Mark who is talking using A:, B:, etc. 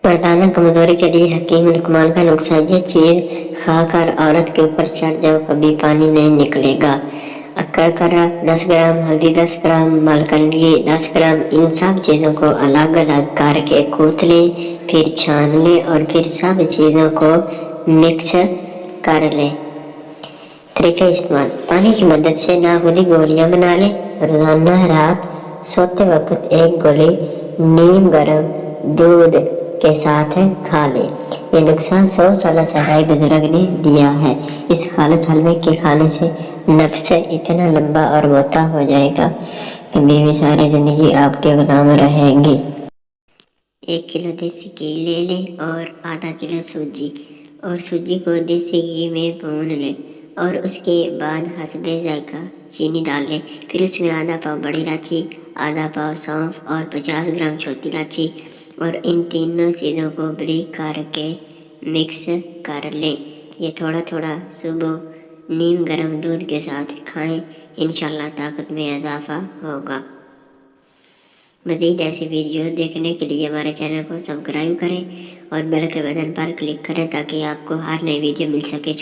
A: मर्दाना कमजोरी के लिए हकीम लुकमान का नुस्खा, ये चीज खाकर औरत के ऊपर चढ़ जाओ, कभी पानी नहीं निकलेगा। अक्करकरा 10 ग्राम, हल्दी 10 ग्राम, मलकंदी 10 ग्राम, इन सब चीज़ों को अलग अलग करके कूट लें, फिर छान लें और फिर सब चीज़ों को मिक्स कर लें। तरीका इस्तेमाल: पानी की मदद से नागुदी गोलियां बना लें। रोजाना रात सोते वक्त एक गोली नीम गर्म दूध के साथ खा लें। ये नुस्खा 100 साल सहाय बुजुर्ग ने दिया है। इस खालिस हलवे के खाने से नफ्स इतना लंबा और मोटा हो जाएगा कि बीवी सारी जिंदगी आपके गुलाम रहेगी। 1 किलो देसी घी ले लें और आधा किलो सूजी, और सूजी को देसी घी में भून लें और उसके बाद हस्बे जायका चीनी डाल लें। फिर उसमें आधा पाव बड़ी इलायची, आधा पाव सौंफ और 50 ग्राम छोटी इलायची, और इन तीनों चीज़ों को बारीक करके मिक्स कर लें। ये थोड़ा थोड़ा सुबह नीम गर्म दूध के साथ खाएं, इंशाल्लाह ताकत में इजाफा होगा। मज़ीद ऐसी वीडियो देखने के लिए हमारे चैनल को सब्सक्राइब करें और बेल के बटन पर क्लिक करें ताकि आपको हर नई वीडियो मिल सके।